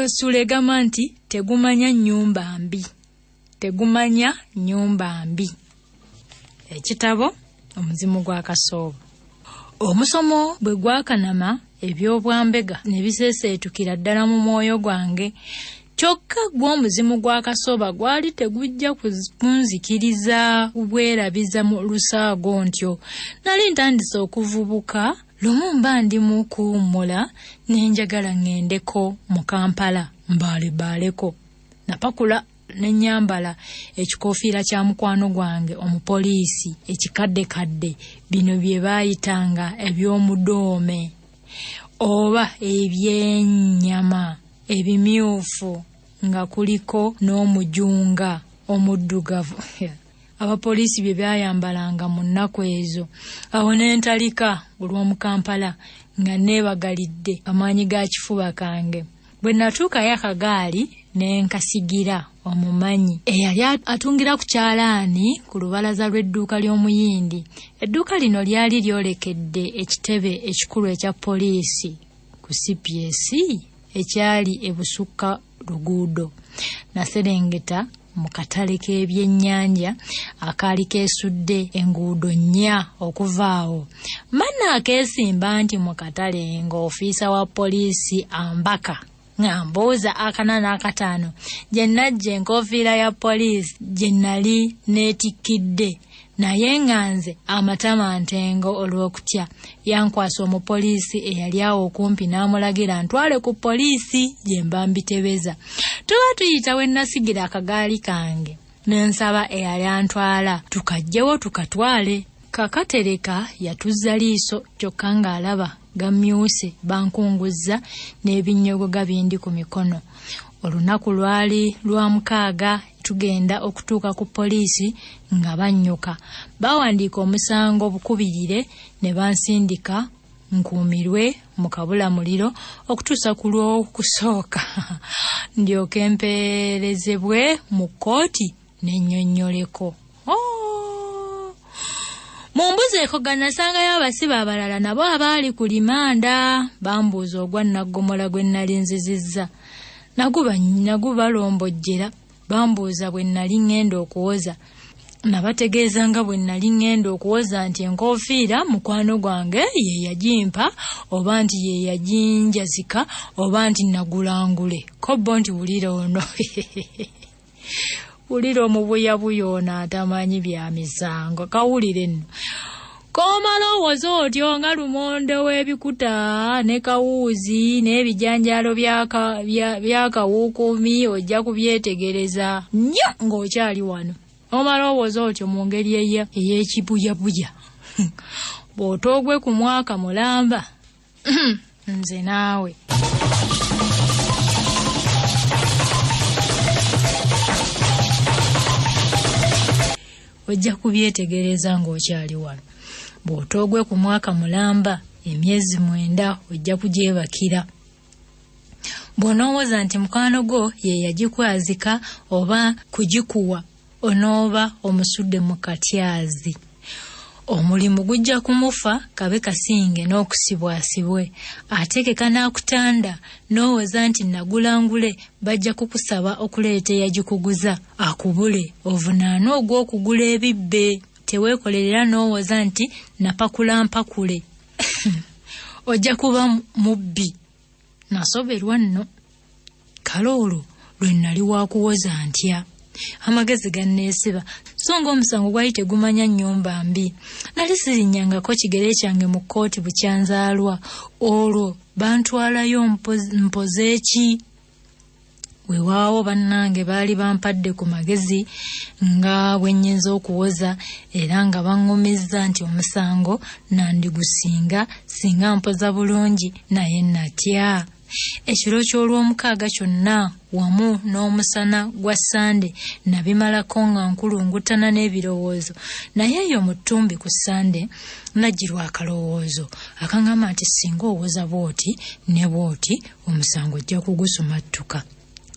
sulegama nti tegumanya nnyumba mbi. Tegumanya nnyumba mbi. Ekitabo Omuzimu gwa Kasooba. Omusomo bwe gwakanama ebyobwambega ne biseeseetukira ddala mu mwoyo gwange. Kyokka gw'Omuzimu gwa Kasooba gwali tegujja kunzikiriza bwerabiza mu lusaago ntyo. Nali ntandise okuvubuka, lumu mba ndi mu kuwummula ne njagala ŋŋendeko mu Kampala mbaalebaleko. Napakula ne nyambala ekikoofiira kya mukwano gwange omupoliisi ekikaddekadde, bino bye baayitanga eby'omudoome oba eby'ennyama ebimyufu nga kuliko n'omujunga omuddugavu. Abapoliisi bye byayambalanga mu nnaku ezo. Awo ne ntalika olw'omu Kampala nga neebagalidde amaanyi ga kifuba kange. Bwe natuukayo akagaali ne nkasigira omumanyi eyali atungira ku kyalaani ku lubalaza lw'edduuka ly'omuyindi. Edduuka lino lyali lyolekedde ekitebe ekikulu ekya poliisi ku CPS ekyali ebusukka luguudo. Naserengeta mu katale k'ebyennyanja akaali keesudde enguudo nnya okuva awo. Manna akeesimba nti mu katale ng'ofiisa wa poliisi ambaka ng'ambuuza akana n'akataano gye najja enkoofiira ya poliisi gye nali neetikkidde, naye nga nze amatama ntengo olw'okutya. Yankwasa omupoliisi eyali awo okumpi n'amulagira ntwale ku poliisi gye mba mbitebeza. Tuba tuyita we nasigira akagaali kange. Nensaba eyali antwala tukajjewo tukatwale. Kakatereka yatuzza liiso kyokka ng'alaba gamyuse bankunguzza n'ebinnyogoga bindi ku mikono. Olunaku lwali lwa 6 tugenda okutuuka ku poliisi nga bannyuka. Bawandiika omusango bukubirire ne bansindika nkuumirwe mu kabulamuliro okutuusa ku lw'okusooka ndyoke mpeerezebwe mu kkooti n'ennyonnyoleko. Mumbuzeeko ganasangayo abasibe abalala nabo abaali ku limanda. Bambuuza ogwa naggomola gwe nali nzizizza. Nagubalombojjera. Bambuuza bwe nali ŋŋenda okuwoza. Nabategeeza nga bwe nali ŋŋenda okuwoza nti enkoofiira mukwano gwange ye yagimpa, oba nti ye yaginjazika, oba nti nagulangule. Kobbo nti wulira ono. Wulira omubuyabuya ono atamanyi bya misango. Kawulire nno. K'omalowooza otyo nga lumonde w'ebikuta ne kawuuzi n'ebijanjaalo by'akawuukumi ojja kubyetegereza nnyo ng'okyali wano. Omalowooza otyo mu ngeri ey'ekibuyabuya. Bw'otoogwe ku mwaka mulamba. Nze naawe. Ojja kubyetegereza ng'okyali wano. Bw'otoogwe ku mwaka mulamba, emyezi 9 ojja kugyebakira. Bw'onoowoza nti mukwano gwo ye yagikwazika oba kugikuwa, onooba omusudde mu katyazi. Omulimu gujja kumufa kabe kasinge n'okusibwasibwe. Ateekeka n'akutanda n'owoza nti nagulangule, bajja kukusaba okuleeta eyagikuguza akubule ovunaane ogw'okugula ebibbe. Teweekolerera n'owoza nti napakula mpakule. Ojja kuba mubbi. Nasoberwa nno. Kale olwo lwe nali wakuwoza ntya. Amagezi ganneesiba. So ng'omusango gwali tegumanya nnyumba mbi. Nali sirinnyangako kigere kyange mu kkooti bukyanzaalwa. Olwo bantwalayo mpoze ki? Weewaawo bannange baali bampadde ku magezi nga bwe nnyinza okuwoza era nga baŋŋumizza nti omusango nandigusinga singa mpoza bulungi, naye natya. Ekiro ky'olw'omukaaga kyonna wamu n'omusana gwa Sande nabimalako nga nkulungutana n'ebirowoozo. Naye eyo mu ttumbi ku Sande najjirwa akalowoozo akangamba nti singa owoza bw'oti ne bw'oti omusango ojja kugusumattuka.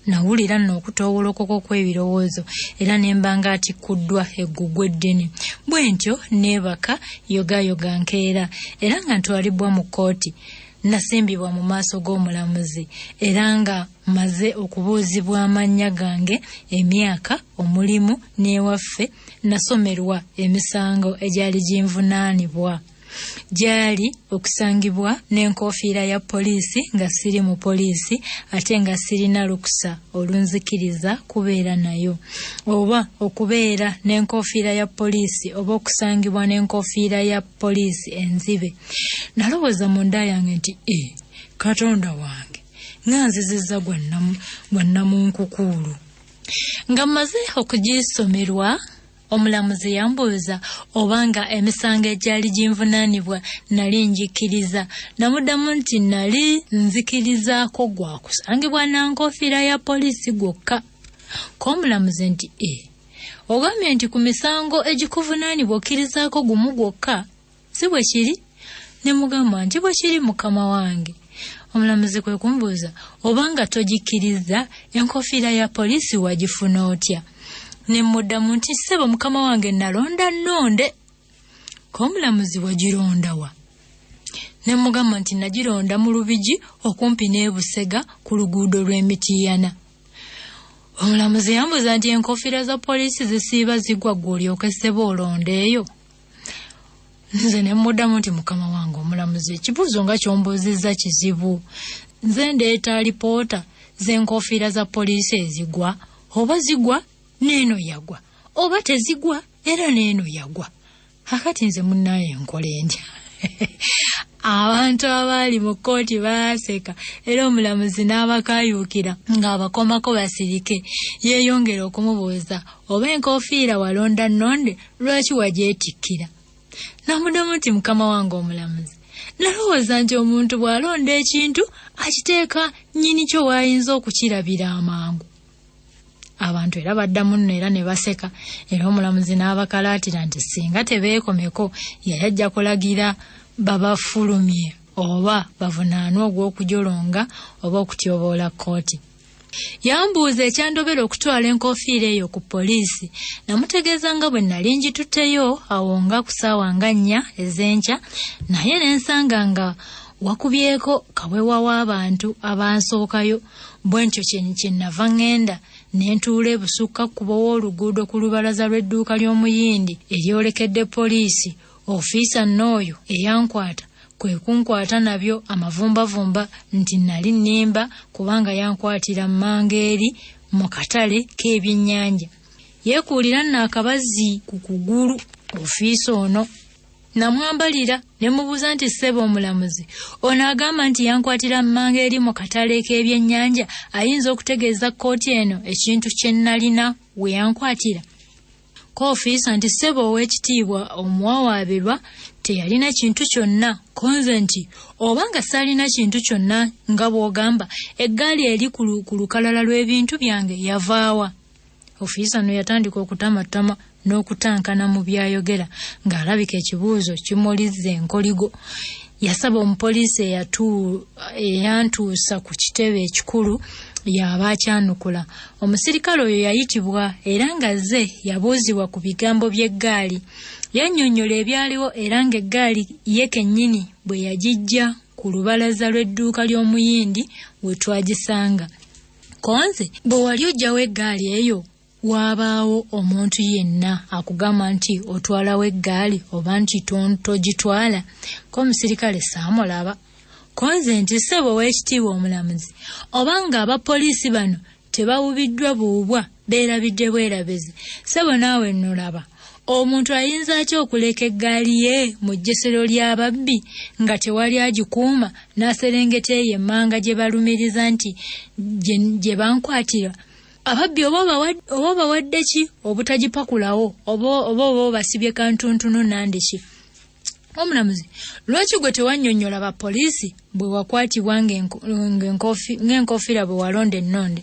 Nawulira nno okutowolokoko kw'ebirowoozo era ne mba ng'atikkuddwa eggugwa eddene. Bwe ntyo neebaka yogayoga nkeera era nga ntwalibwa mu kkooti. nasimbibwa mu maaso g'omulamuzi era nga maze okubuuzibwa amannya gange, emyaka, omulimu n'ewaffe, nasomerwa emisango egyali ginvunaanibwa. Gyali okusangibwa n'enkofiira ya poliisi nga siri mu poliisi ate nga sirina lukusa olunzikiriza kubeera nayo, oba okubeera n'enkofiira ya poliisi oba okusangibwa n'enkofiira ya poliisi enzibe. Nalowooza munda yange nti Katonda wange nga nzizizza gwa nnamunkukuulu. Nga mmaze okugisomerwa, omulamuzi yambuuza obanga emisango egyali ginvunaanibwa nali njikiriza. Namuddamu nti nali nzikirizaako gwa kusangibwa na nkofiira ya poliisi gwokka. Omulamuzi nti ogambye nti ku misango egikuvunaanibwa okkirizaako gumu gwokka, si bwe kiri? Ne mugamba nti bwe kiri mukama wange. Omulamuzi kwe kumbuuza obanga togikkiriza enkofiira ya poliisi wagifuna otya? Ne muddamu nti ssebo mukama wange nalonda nnonde. Omulamuzi wagironda wa? Ne mugamba nti nagironda mu Lubigi okumpi n'e Busega ku luguudo lw'Emitiiyana. Omulamuzi yambuuza nti enkofiira za poliisi zisiiba zigwa gwe olyoke ssebo olonda eyo? Nze ne muddamu nti mukama wange omulamuzi, ekibuuzo nga kyombuuzizza kizibu. Nze ndeeta alipoota z'enkofiira za poliisi ezigwa, oba zigwa n'eno yagwa, oba tezigwa era n'eno yagwa. Kakati nze munnaye nkole ndya. Abantu abaali mu kkooti baaseka era omulamuzi n'abakaayuukira ng'abakomako basirike. Yeeyongera okumubuuza oba enkofiira walonda nnonde lwaki wagyetikkira. Namuddamu nti mukama wange omulamuzi, nalowooza nti omuntu bw'alonda ekintu akiteeka nnyini kyo w'ayinza okukirabira amangu. Abantu era baddamu nno era ne baseka era omulamuzi n'abakalaatira nti singa tebeekomeko yali ajja kulagira babafulumye oba bavunaanwe ogw'okujolonga oba okutyoboola kkooti. Yambuuza ekyandobera okutwala enkofiira eyo ku poliisi. Namutegeeza nga bwe nali ngitutteyo awo nga ku ssaawa nga 4 ez'enkya, naye ne nsanga nga wakubyeko kawewa w'abantu abansookayo. Bwe ntyo kye nava ngenda ne ntuula ebusukka kkubo w'oluguudo ku lubalaza lw'edduuka ly'omuyindi eryolekedde poliisi. Ofiisa n'oyo eyankwata kwe kunkwata nabyo amavumbavumba nti nali nnimba kubanga yankwatira Mangeeri mu katale k'ebyennyanja. Yeekuulira nno akabazi ku kugulu ofiisa ono. Namwambalira ne mubuuza nti ssebo omulamuzi, ono agamba nti yankwatira Mangeeri mu katale k'ebyennyanja ayinza okutegeeza kkooti eno ekintu kye nalina we yankwatira? Ofiisa nti ssebo ow'ekitiibwa omuwawaabirwa teyalina kintu kyonna. Konze nti obanga saalina kintu kyonna nga bw'ogamba, eggaali eri ku lukalala lw'ebintu byange yavaawa? Ofiisa no yatandika okutamatama n'okutankana mu byayogera ng'alabika ekibuuzo kimulizza enkoligo. Yasaba omupoliisi eyantuusa ku kitebe ekikulu yaba akyanukula. Omusirikale oyo yayitibwa era ng'azze yabuuzibwa ku bigambo by'eggaali. Yannyonnyola ebyaliwo era ng'eggaali ye kennyini bwe yagijja ku lubalaza lw'edduuka ly'omuyindi we twagisanga. Konze bwe wali ojjawo eggaali eyo waabaawo omuntu yenna akugamba nti otwalawo eggaali oba nti togitwala? Omusirikale saamulaba. Konze nti ssebo w'ekitiibwa omulamuzi, obanga abapoliisi bano tebawubiddwa buubwa beerabidde bwerabizi, ssebo naawe nnolaba omuntu ayinza atya okuleka eggaali ye mu jjessero ly'ababbi nga tewali agikuuma n'aserengeta eyo emmanga gye balumiriza nti gye bankwatira? Ababbi oba bawadde ki obutagipakulawo oba basibye kantuntunu nandiki? Omulamuzi, lwaki gwe tewannyonnyola abapoliisi bwe wakwatibwa ng'enkofiira bwe walonda ennonde?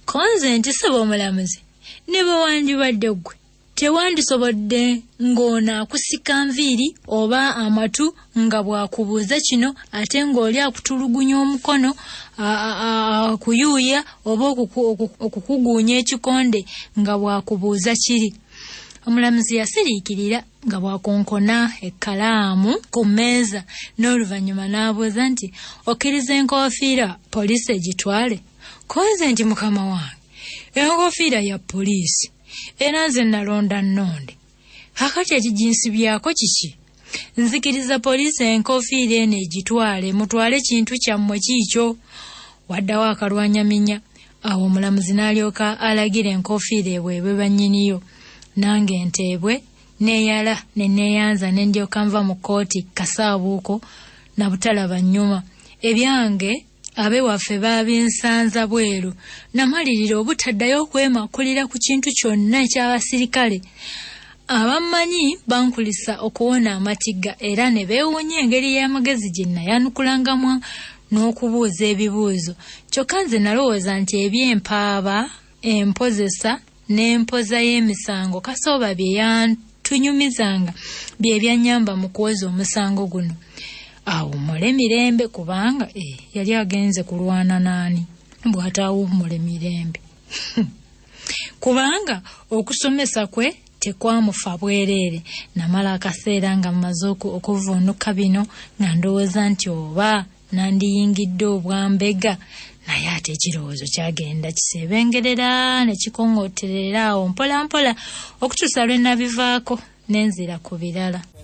Konze nti ssebo omulamuzi, ne bwe wandibadde gwe tewandisobodde ng'onaakusika nviiri oba amatu nga bw'akubuuza kino ate ng'oli akutulugunya omukono akuyuuya oba okukuguunya ekikonde nga bw'akubuuza kiri? Omulamuzi yasiriikirira nga bwakonkona ekkalaamu ku mmeeza n'oluvannyuma n'abuuza nti okkiriza enkoofiira poliisi egitwale? Koze nti mukama wange, enkoofiira ya poliisi era nze nalonda nnonde. Kakati ekiginsibyako kiki? Nzikiriza poliisi enkoofiira eno egitwale, mutwale kintu kyammwe kiikyo. Waddawo akalwanyaminya. Awo omulamuzi n'alyoka alagira enkoofiira eweebwe bannyiniyo. Nange nteebwe neeyala ne neeyanza ne ndyoka nva mu kkooti kasaabuuko na butalaba nnyuma. Ebyange abewaffe baabinsanza bweru. Namalirira obutaddayo okwemakulira ku kintu kyonna eky'abasirikale. Abammanyi bankulisa okuwona amatigga era ne beewuunya engeri y'amagezi gye nayanukulangamu n'okubuuza ebibuuzo. Kyokka nze nalowooza nti eby'empaaba, empozesa n'empoza y'emisango kasooba bye yantunyumizanga bye byannyamba mu kuwoza omusango guno. Awo mmule mirembe kubanga yali agenze kulwana naani bw'ataawummule mirembe. Kubanga okusomesa kwe tekwamufa bwereere. Namala akaseera nga mmaze okuvuunuka bino nga ndowooza nti oba nandiyingidde obwambega, naye ate ekirowoozo kyagenda kiseebengerera ne kikongooterera awo mpola mpola okutuusa lwe nabivaako nenzira ku birala.